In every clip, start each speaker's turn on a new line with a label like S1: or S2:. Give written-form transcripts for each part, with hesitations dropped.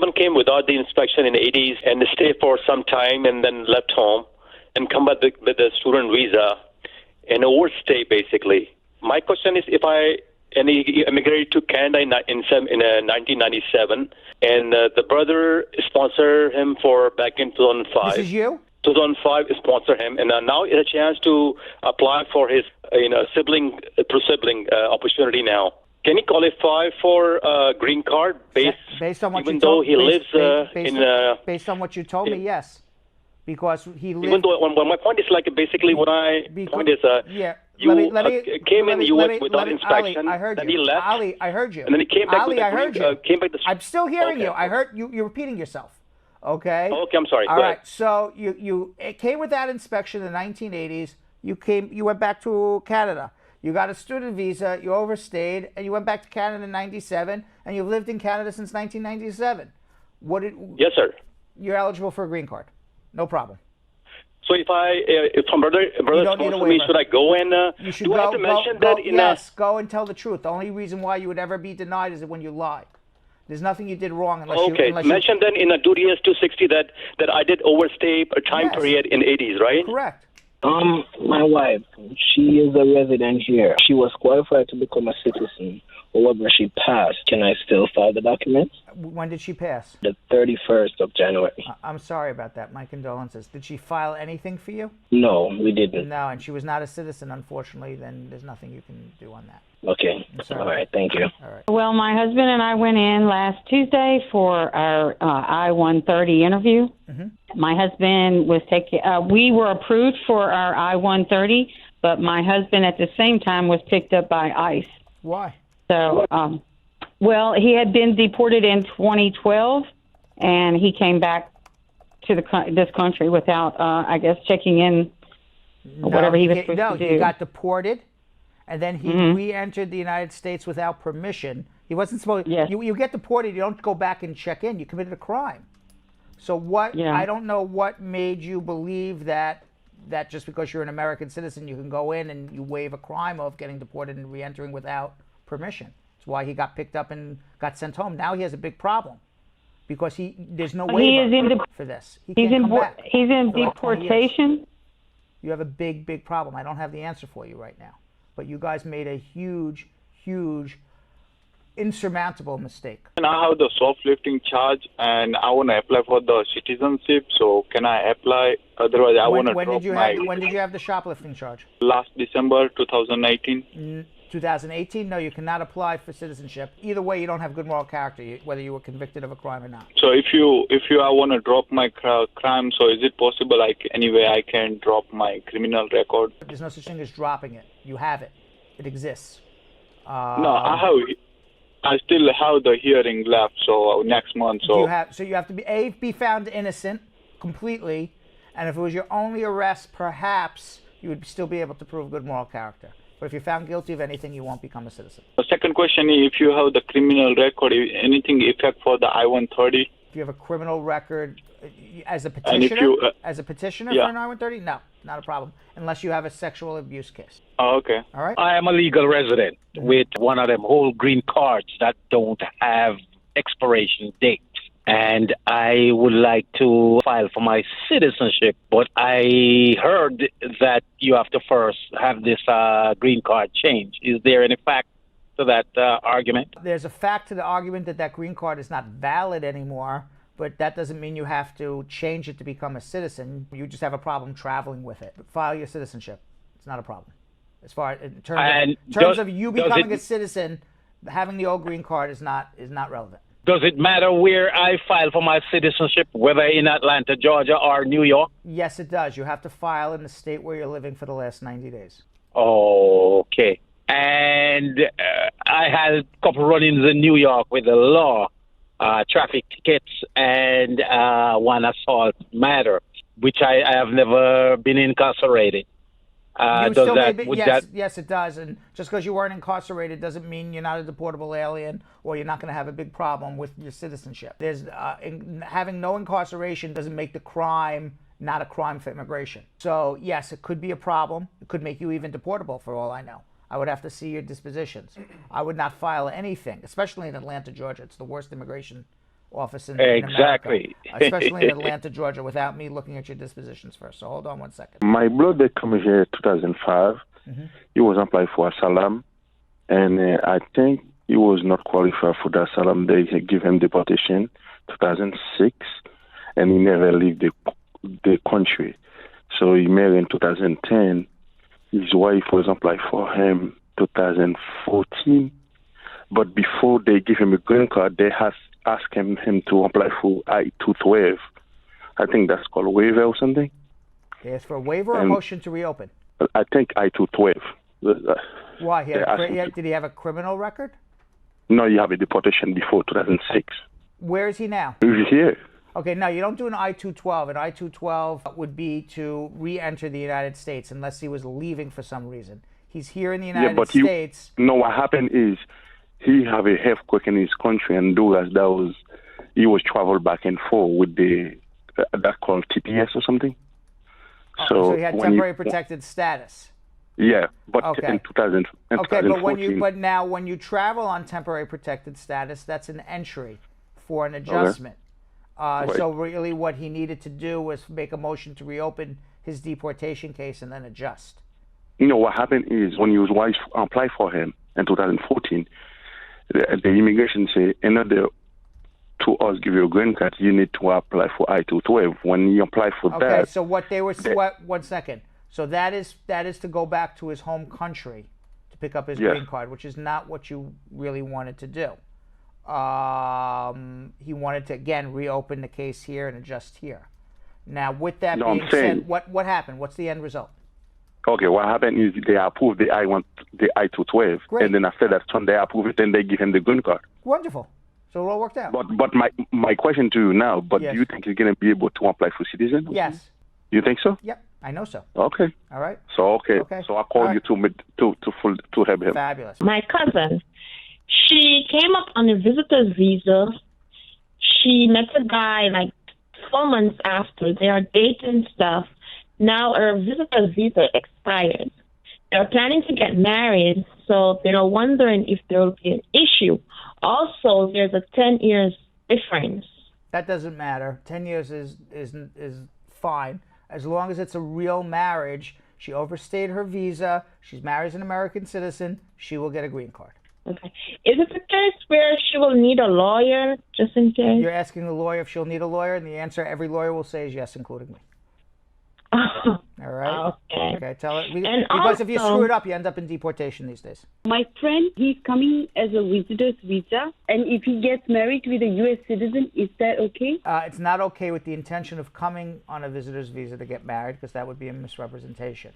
S1: someone came without the inspection in the 80s and stayed for some time and then left home and come back with a student visa and overstay, basically. My question is, if I immigrated to Canada in 1997, and the brother sponsored him for back in 2005.
S2: This is you?
S1: 2005 sponsor him, and now he has a chance to apply for his sibling opportunity now. Can he qualify for a green card
S2: based on what
S1: even
S2: you
S1: though
S2: told,
S1: he lives
S2: based on what you told me? Yes, because he lived.
S1: Even though my point is like basically what I point is came in the U.S. without inspection.
S2: Ali, I heard you.
S1: Then he left.
S2: Ali, I heard you.
S1: And then he came back.
S2: Ali, I heard you.
S1: Came back
S2: I'm still hearing you. I heard you. You're repeating yourself. Okay.
S1: Okay, I'm sorry.
S2: All right. So you came without inspection in the 1980s. You went back to Canada. You got a student visa. You overstayed, and you went back to Canada in '97, and you've lived in Canada since 1997.
S1: Yes, sir.
S2: You're eligible for a green card. No problem.
S1: So if my brother sponsors me, should I go and
S2: you should
S1: do I have to mention that in
S2: yes, go and tell the truth. The only reason why you would ever be denied is when you lie. There's nothing you did wrong unless
S1: mention then in a 2DS260 that I did overstay a time period in 80s, right?
S2: Correct.
S3: My wife, she is a resident here. She was qualified to become a citizen. However, she passed. Can I still file the documents?
S2: When did she pass?
S3: The 31st of January.
S2: I'm sorry about that. My condolences. Did she file anything for you?
S3: No, we didn't.
S2: No, and she was not a citizen, unfortunately. Then there's nothing you can do on that.
S3: Okay. All right. Thank you.
S2: All right.
S4: Well, my husband and I went in last Tuesday for our I-130 interview. Mm-hmm. My husband was we were approved for our I-130, but my husband at the same time was picked up by ICE.
S2: Why?
S4: So, well, he had been deported in 2012, and he came back to this country without, I guess, checking in whatever he was supposed to do.
S2: No, he got deported, and then he re-entered the United States without permission. He wasn't supposed.
S4: Yes.
S2: You get deported, you don't go back and check in. You committed a crime. So what? Yeah. I don't know what made you believe that just because you're an American citizen, you can go in and you waive a crime of getting deported and re-entering without permission. That's why he got picked up and got sent home. Now he has a big problem because there's no waiver for this. He's
S4: in deportation.
S2: You have a big problem. I don't have the answer for you right now. But you guys made a huge, insurmountable mistake.
S5: And I have the shoplifting charge, and I want to apply for the citizenship. So can I apply? Otherwise, I want to drop my...
S2: When did you have the shoplifting charge?
S5: Last December 2018.
S2: 2018? No, you cannot apply for citizenship. Either way, you don't have good moral character, whether you were convicted of a crime or not.
S5: So if I want to drop my crime, so is it possible anyway I can drop my criminal record?
S2: There's no such thing as dropping it. You have it. It exists.
S5: No, I still have the hearing left, so next month. So
S2: you have to be found innocent completely, and if it was your only arrest, perhaps you would still be able to prove good moral character. But if you're found guilty of anything, you won't become a citizen. The
S5: second question is, if you have the criminal record, anything effect for the I-130?
S2: If you have a criminal record as a petitioner, for an I-130, no, not a problem, unless you have a sexual abuse case.
S5: Oh, okay.
S2: All right.
S6: I am a legal resident with one of them whole green cards that don't have expiration date. And I would like to file for my citizenship, but I heard that you have to first have this green card change. Is there any fact to that argument?
S2: There's a fact to the argument that green card is not valid anymore, but that doesn't mean you have to change it to become a citizen. You just have a problem traveling with it. File your citizenship. It's not a problem. As far in terms of you becoming a citizen, having the old green card is not relevant.
S6: Does it matter where I file for my citizenship, whether in Atlanta, Georgia, or New York?
S2: Yes, it does. You have to file in the state where you're living for the last 90 days.
S6: Okay. And I had a couple run-ins in New York with the law, traffic tickets, and one assault matter, which I have never been incarcerated.
S2: Yes, it does. And just because you weren't incarcerated doesn't mean you're not a deportable alien or you're not going to have a big problem with your citizenship. Having no incarceration doesn't make the crime not a crime for immigration. So, yes, it could be a problem. It could make you even deportable for all I know. I would have to see your dispositions. I would not file anything, especially in Atlanta, Georgia. It's the worst immigration office in
S6: Exactly.
S2: America, especially in Atlanta, Georgia, without me looking at your dispositions first. So hold on one second.
S7: My brother came here in 2005. He was applied for asylum, and I think he was not qualified for the asylum. They give him deportation 2006, and he never left the country. So he married in 2010. His wife was applied for him 2014. But before they give him a green card, they asked him to apply for I-212. I think that's called waiver or something.
S2: They asked for a waiver or a motion to reopen?
S7: I think I-212.
S2: Why? Did he have a criminal record?
S7: No, you have a deportation before 2006.
S2: Where is he now?
S7: He's here.
S2: Okay, no, you don't do an I-212. An I-212 would be to re-enter the United States unless he was leaving for some reason. He's here in the United States.
S7: No, what happened is he have a earthquake in his country, and he was traveled back and forth with that called TPS or something.
S2: So he had temporary protected status.
S7: Yeah, but in 2014.
S2: But now when you travel on temporary protected status, that's an entry for an adjustment. Right. So really what he needed to do was make a motion to reopen his deportation case and then adjust.
S7: What happened is when his wife applied for him in 2014, the immigration say, in order to us give you a green card, you need to apply for I-212. When you apply for that...
S2: Okay, so what they were... one second. So that is to go back to his home country to pick up his green card, which is not what you really wanted to do. He wanted to, again, reopen the case here and adjust here. Now, with that being said, what happened? What's the end result?
S7: Okay, what happened is they approved the I-212, and then after that, when they approve it, then they give him the green card.
S2: Wonderful. So it all worked out.
S7: But my question to you now, do you think he's going to be able to apply for citizenship?
S2: Yes.
S7: You think so?
S2: Yep, I know so.
S7: Okay.
S2: All right.
S7: So so I'll call you to help him.
S2: Fabulous.
S8: My cousin, she came up on a visitor's visa. She met a guy like 4 months after. They are dating stuff. Now her visitor's visa expired. They're planning to get married, so they're wondering if there will be an issue. Also, there's a 10 years difference.
S2: That doesn't matter. 10 years is fine. As long as it's a real marriage, she overstayed her visa, she's married as an American citizen, she will get a green card.
S8: Okay. Is it the case where she will need a lawyer, just in case?
S2: You're asking the lawyer if she'll need a lawyer, and the answer every lawyer will say is yes, including me. All right? Okay, tell it. Because if you screw it up, you end up in deportation these days.
S9: My friend, he's coming as a visitor's visa, and if he gets married with a U.S. citizen, is that okay?
S2: It's not okay with the intention of coming on a visitor's visa to get married, because that would be a misrepresentation.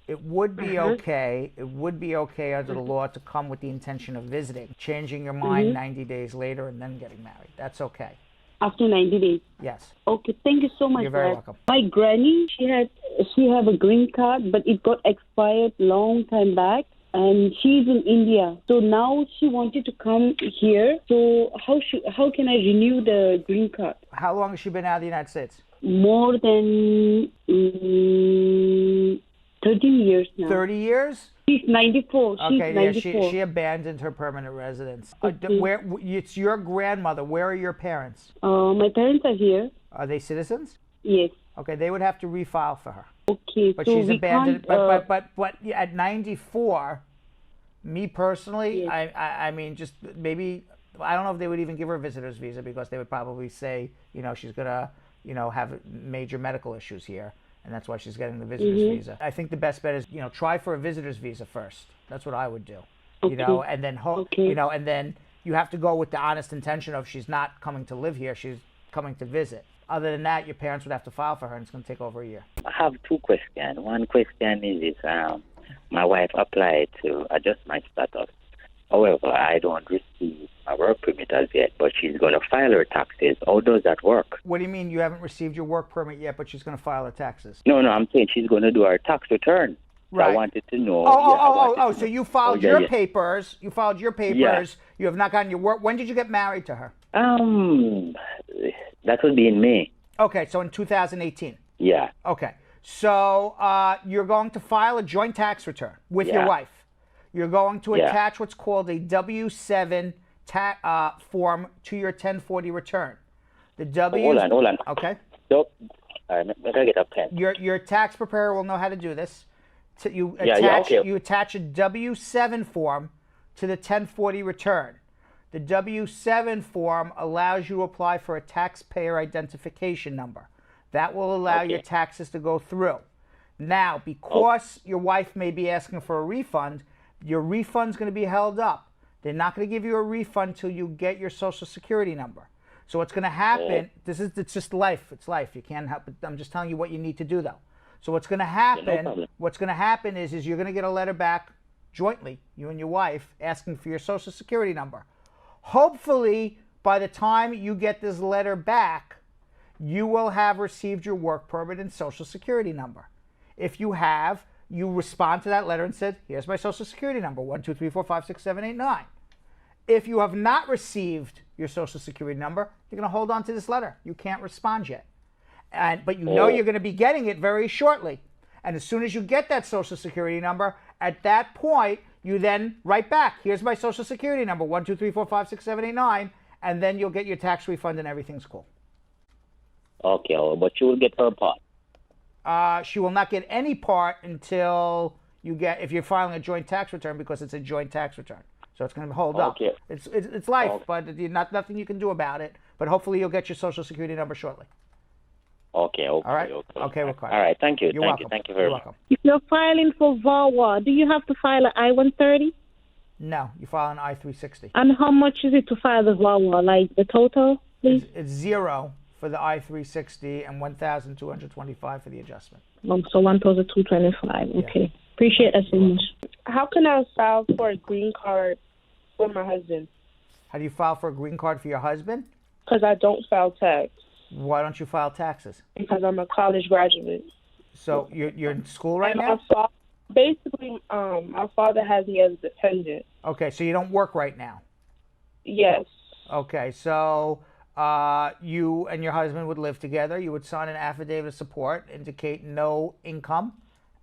S2: It would be okay. It would be okay under the law to come with the intention of visiting, changing your mind 90 days later, and then getting married. That's okay.
S9: After 90 days?
S2: Yes.
S9: Okay, thank you so much.
S2: You're very welcome.
S9: My granny, she have a green card, but it got expired long time back, and she's in India. So now she wanted to come here. So how can I renew the green card?
S2: How long has she been out of the United States?
S9: More than 13 years now.
S2: 30 years?
S9: She's 94.
S2: Okay,
S9: she's 94.
S2: She abandoned her permanent residence. It's your grandmother. Where are your parents?
S9: My parents are here.
S2: Are they citizens?
S9: Yes.
S2: Okay, they would have to refile for her.
S9: Okay,
S2: but
S9: so
S2: she's abandoned. But at 94, me personally, yes. I mean, just maybe I don't know if they would even give her a visitor's visa, because they would probably say, she's gonna, have major medical issues here. And that's why she's getting the visitor's visa. I think the best bet is, try for a visitor's visa first. That's what I would do. And then and then you have to go with the honest intention of she's not coming to live here, she's coming to visit. Other than that, your parents would have to file for her, and it's going to take over a year.
S10: I have two questions. One question is my wife applied to adjust my status. However, I don't receive my work permit as yet, but she's going to file her taxes. How does that work?
S2: What do you mean you haven't received your work permit yet, but she's going to file her taxes?
S10: No, I'm saying she's going to do her tax return.
S2: Right.
S10: I wanted to know.
S2: So you filed your papers. You filed your papers. Yeah. You have not gotten your work. When did you get married to her?
S10: That would be in May.
S2: Okay, so in 2018.
S10: Yeah.
S2: Okay, so you're going to file a joint tax return with your wife. You're going to attach what's called a W-7 form to your 1040 return. The
S10: Hold on.
S2: Okay.
S10: Nope. I'm gonna get a pen.
S2: Your tax preparer will know how to do this. You attach a W-7 form to the 1040 return. The W-7 form allows you to apply for a taxpayer identification number. That will allow your taxes to go through. Now, because your wife may be asking for a refund, your refund's going to be held up. They're not going to give you a refund until you get your Social Security number. So what's going to happen, it's just life. It's life. You can't help it. I'm just telling you what you need to do, though. So what's going to happen, is you're going to get a letter back jointly, you and your wife, asking for your Social Security number. Hopefully, by the time you get this letter back, you will have received your work permit and Social Security number. If you have, you respond to that letter and said, here's my Social Security number, 1, 2, 3, 4, 5, 6, 7, 8, 9. If you have not received your Social Security number, you're going to hold on to this letter. You can't respond yet. But you know you're going to be getting it very shortly. And as soon as you get that Social Security number, at that point, you then write back, here's my Social Security number, 1, 2, 3, 4, 5, 6, 7, 8, 9, and then you'll get your tax refund and everything's cool.
S10: Okay, but you will get her part.
S2: She will not get any part until if you're filing a joint tax return, because it's a joint tax return. So it's going to hold up. It's life, but nothing you can do about it. But hopefully you'll get your Social Security number shortly.
S10: Okay.
S2: All right. Okay, Ricardo.
S10: All right. Thank you.
S2: You're welcome.
S10: Thank you very much.
S8: If you're filing for VAWA, do you have to file an I-130?
S2: No, you file an I-360.
S8: And how much is it to file the VAWA? Like the total, please?
S2: It's $0 for the I-360 and $1,225 for the adjustment.
S8: So $1,225. Okay. Yeah. Appreciate that so much.
S11: How can I file for a green card for my husband?
S2: How do you file for a green card for your husband?
S11: Because I don't file tax.
S2: Why don't you file taxes?
S11: Because I'm a college graduate.
S2: So you're in school right now?
S11: Basically, my father has me as a dependent.
S2: Okay, so you don't work right now?
S11: Yes.
S2: Okay, so you and your husband would live together. You would sign an affidavit of support, indicate no income,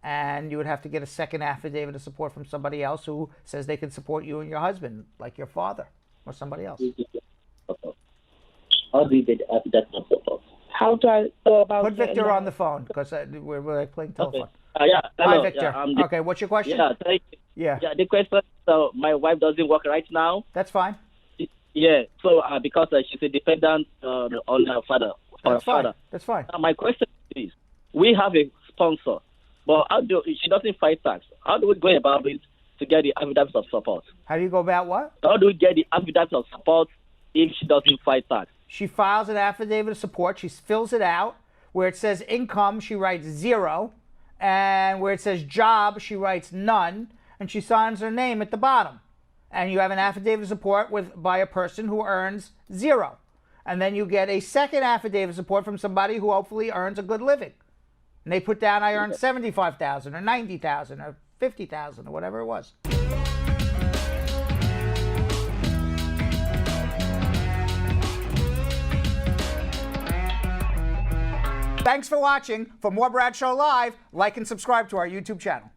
S2: and you would have to get a second affidavit of support from somebody else who says they can support you and your husband, like your father or somebody else.
S10: How do you get the affidavit of support?
S11: How do I go about
S2: Put Victor on the phone, because we're playing telephone.
S10: Yeah, hello.
S2: Hi, Victor. Okay, what's your question?
S10: Yeah, thank you.
S2: Yeah,
S10: the question, so my wife doesn't work right now.
S2: That's fine.
S10: Yeah, so because she's a dependent on her father.
S2: That's fine.
S10: My question is, we have a sponsor, but she doesn't fight tax. How do we go about it to get the affidavit of support?
S2: How do you go about what?
S10: How do we get the affidavit of support if she doesn't fight tax?
S2: She files an affidavit of support. She fills it out. Where it says income, she writes 0. And where it says job, she writes none. And she signs her name at the bottom. And you have an affidavit of support by a person who earns 0. And then you get a second affidavit of support from somebody who hopefully earns a good living. And they put down, I earned $75,000 or $90,000 or $50,000 or whatever it was. Thanks for watching. For more Brad Show Live, like and subscribe to our YouTube channel.